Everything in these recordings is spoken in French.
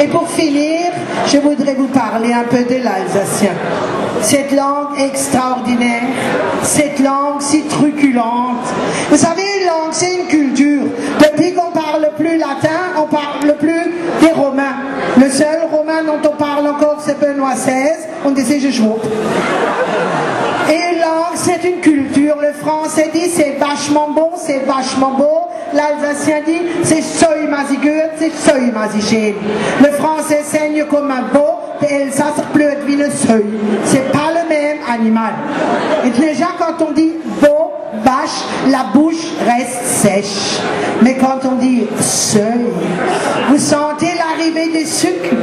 Et pour finir, je voudrais vous parler un peu de l'alsacien. Cette langue extraordinaire, cette langue si truculente. Vous savez, une langue, c'est une culture. Depuis qu'on parle plus latin, on parle plus des Romains. Le seul Romain dont on parle encore, c'est Benoît XVI. On disait je joue. Et une langue, c'est une culture. Le français dit c'est vachement bon, c'est vachement beau. L'alsacien dit c'est soy mazigurt, c'est soy mazigé. Le français saigne comme un beau, et l'Alsace pleut wie le seuil. C'est pas le même animal. Et déjà quand on dit beau, vache, la bouche reste sèche. Mais quand on dit seuil, vous sentez l'arrivée des sucres.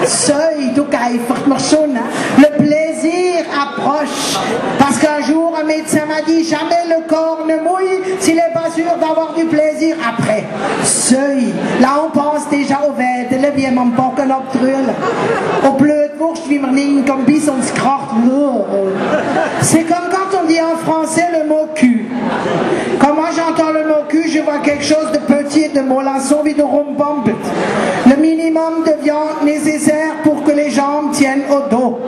Seuil, le plaisir approche. Parce qu'un jour, un médecin m'a dit jamais le corps ne mouille s'il n'est pas sûr d'avoir du plaisir après. Seuil. Là, on pense déjà au vêtements, le bien mon pas que l'obtrule. Au bleu de bourge, je vis comme bis, on se crotte. C'est comme quand on dit en français le mot cul. Quand moi j'entends le mot cul, je vois quelque chose de petit et de mollasson, wie de rumbombet. Le minimum de viande nécessaire pour que les jambes tiennent au dos.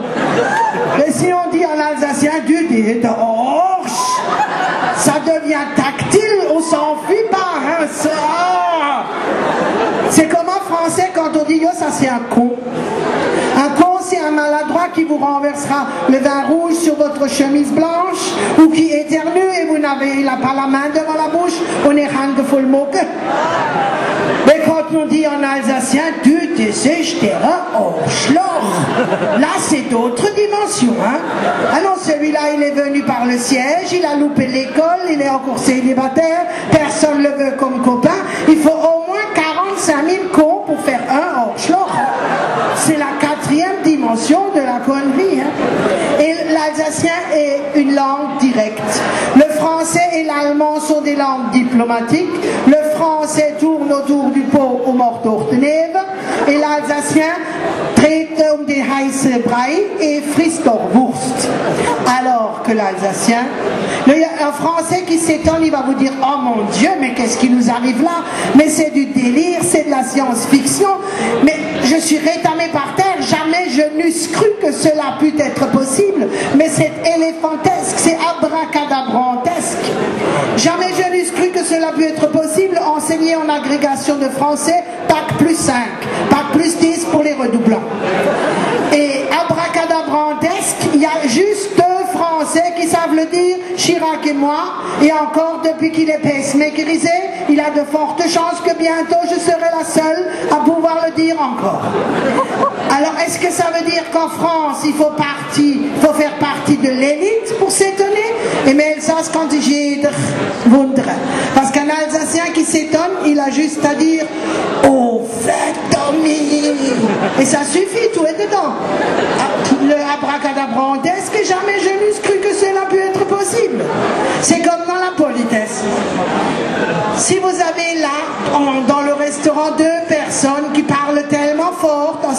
Et si on dit en alsacien du dit de horche, ça devient tactile, on s'enfuit pas. Hein, c'est comme en français quand on dit yo, ça c'est un con. Un con, c'est un maladroit qui vous renversera le vin rouge sur votre chemise blanche ou qui éternue et vous n'avez pas la main devant la bouche, on est rangefull moque. Mais quand on dit en alsacien, tu te sais, je t'ai là c'est d'autres dimensions. Hein. Ah non, celui-là, il est venu par le siège, il a loupé l'école, il est encore célibataire, personne ne le veut comme copain. Il faut au moins 45 000 cons pour faire un Horschloch. C'est la 4e dimension de la connerie. Hein. Et l'alsacien est une langue directe. Le français et l'allemand sont des langues diplomatiques. Le français tourne autour du pot au Mordorteneve et l'alsacien traite des heiße Brei et frisst Wurst. Alors que l'alsacien, un français qui s'étonne, il va vous dire oh mon Dieu, mais qu'est-ce qui nous arrive là? Mais c'est du délire, c'est de la science-fiction. Mais je suis rétamé par terre, jamais je n'eusse cru que cela pût être possible. Mais c'est éléphantesque, c'est abracadabrantesque. Jamais je n'eusse cru que cela pût être possible. Enseigner en agrégation de français, Bac plus 5, Bac plus 10 pour les redoublants. Et abracadabrantesque, il y a juste 2 Français qui savent le dire, Chirac et moi, et encore depuis qu'il est pacemakerisé, il a de fortes chances que bientôt je serai la seule à pouvoir le dire encore. Alors est-ce que ça veut dire qu'en France il faut faire partie de l'élite pour s'étonner? Et mais Elsass quand j'ai wundre. Parce qu'un Alsacien qui s'étonne, il a juste à dire au fait Tommy. Et ça suffit, tout est dedans. Le abracadabrantesque, jamais je n'eusse cru que cela pu être possible. C'est comme dans la politesse. Si vous avez là, dans le restaurant, 2 personnes qui parlent tellement fort, dans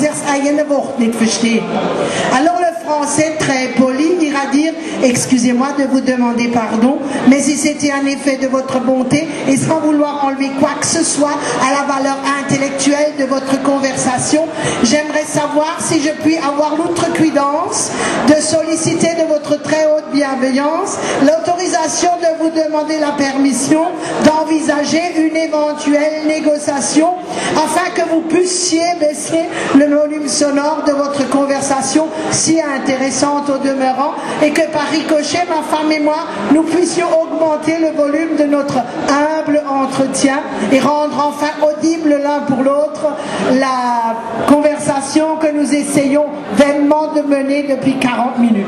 alors le français très poli ira dire excusez-moi de vous demander pardon, mais si c'était un effet de votre bonté et sans vouloir enlever quoi que ce soit à la valeur intellectuelle de votre conversation, j'aimerais savoir si je puis avoir l'outrecuidance de solliciter de votre très haute bienveillance l'autorisation de vous demander la permission d'envisager une éventuelle négociation afin que vous puissiez baisser le volume sonore de votre conversation si intéressante au demeurant et que par ricochet, ma femme et moi, nous puissions augmenter le volume de notre humble entretien et rendre enfin audible l'un pour l'autre la conversation que nous essayons vainement de mener depuis 40 minutes.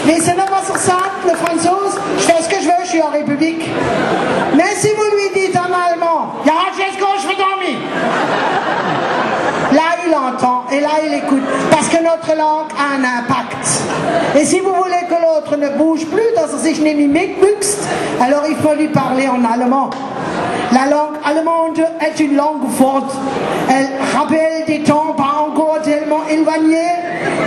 Mais c'est pas sur ça, le François, je fais ce que je veux, je suis en République. Mais si vous lui dites en allemand, ja, qu'est-ce que je fais dormir? Là, il entend et là, il écoute. Parce que notre langue a un impact. Et si vous voulez que l'autre ne bouge plus, alors il faut lui parler en allemand. La langue allemande est une langue forte. Elle rappelle des temps pas encore tellement éloignés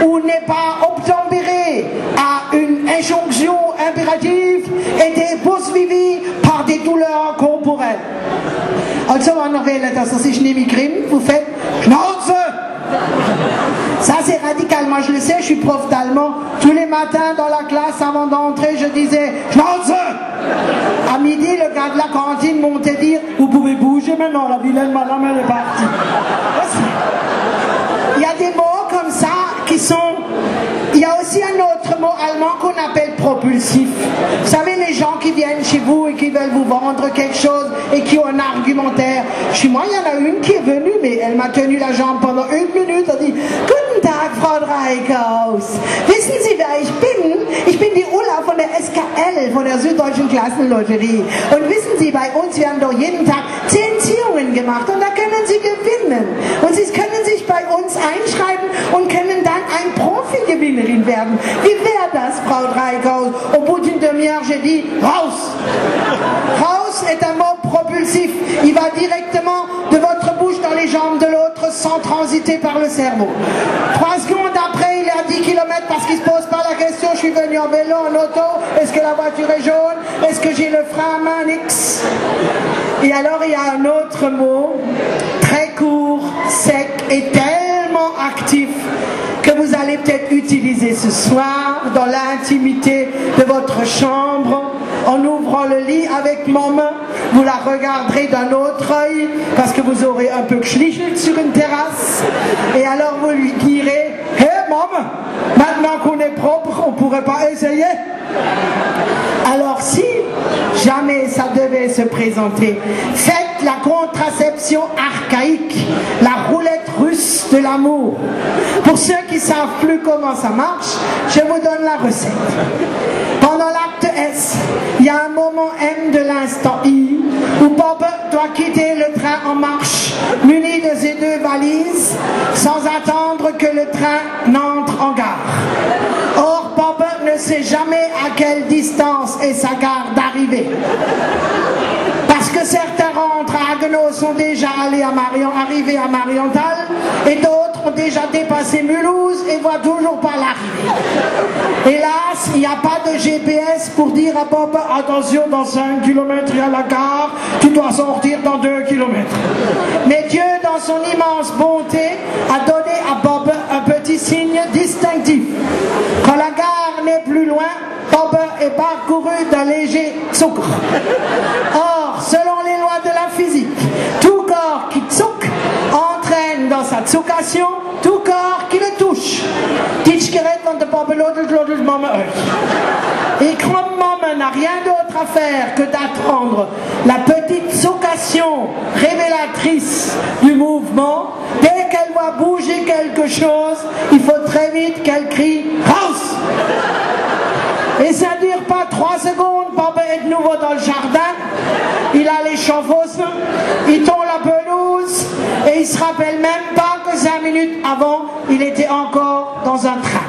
où n'est pas obtempéré à une injonction impérative et des poursuivis par des douleurs corporelles. Also, wenn ihr das ist nicht Grimm, vous faites Schnauze! Ça c'est radical, moi je le sais, je suis prof d'allemand. Tous les matins dans la classe avant d'entrer, je disais Schnauze! À midi, le gars de la cantine montait dire vous pouvez bouger maintenant, la vilaine madame elle est partie. Il y a des mots comme ça qui sont... Il y a aussi un autre mot allemand qu'on appelle propulsif. Vous savez, les gens qui viennent chez vous et qui veulent vous vendre quelque chose et qui ont un argumentaire. Chez moi, il y en a une qui est venue, mais elle m'a tenu la jambe pendant 1 minute. Elle a dit, Guten Tag, Frau Dreikaus. Wissen Sie, wer ich bin? Ich bin die Ulla von der SKL, von der Süddeutschen Klassenlotterie. Und wissen Sie, bei uns werden doch jeden Tag 10 Ziehungen gemacht und da können Sie gewinnen. Und Sie können sich bei uns einschreiben und können dann ein Profi-Gewinnerin werden. Wie wäre das, Frau Dreikaus? Au bout d'une demi-heure, j'ai dit, raus! Raus est un mot propulsif. Il va directement de votre bouche dans les jambes de l'autre sans transiter par le cerveau. 3 secondes après, il est à 10 km parce qu'il ne se pose pas la question, je suis venu en vélo, en auto, est-ce que la voiture est jaune? Est-ce que j'ai le frein à main? X. Et alors, il y a un autre mot, très court, sec et tellement actif que vous allez peut-être utiliser ce soir dans l'intimité de votre chambre en ouvrant le lit avec maman. Vous la regarderez d'un autre œil parce que vous aurez un peu geschlichelt sur une terrasse et alors vous lui direz « Hé maman, maintenant qu'on est propre, on pourrait pas essayer ?» Alors si jamais ça devait se présenter, faites la contraception archaïque, la roulette russe de l'amour. Pour ceux qui ne savent plus comment ça marche, je vous donne la recette. Pendant l'acte S, il y a un moment M de l'instant I où Bob doit quitter le train en marche, muni de ses 2 valises, sans attendre que le train n'entre en gare. Or, Bob ne sait jamais à quelle distance est sa gare d'arrivée. Parce que certains rentrent à Haguenau sont déjà allés à arrivés à Marienthal et d'autres ont déjà dépassé Mulhouse et voient toujours pas l'arrivée. Hélas, il n'y a pas de GPS pour dire à Bob attention, dans 5 km il y a la gare, tu dois sortir dans 2 km. Mais Dieu, dans son immense bonté, a donné à Bob un petit signe distinctif. Quand la gare n'est plus loin, Bob est parcouru d'un léger tsouk. Or, selon les lois de la physique, tout corps qui tsouk entraîne dans sa tsukation tout corps qui le touche. Et comme maman n'a rien d'autre à faire que d'attendre la petite tsukation révélatrice du mouvement, dès qu'elle voit bouger quelque chose, il faut très vite qu'elle crie « Raus !» Et ça ne dure pas 3 secondes, papa est de nouveau dans le jardin, il a les chauffousses, il tond la pelouse, et il se rappelle même pas que 5 minutes avant, il était encore dans un train.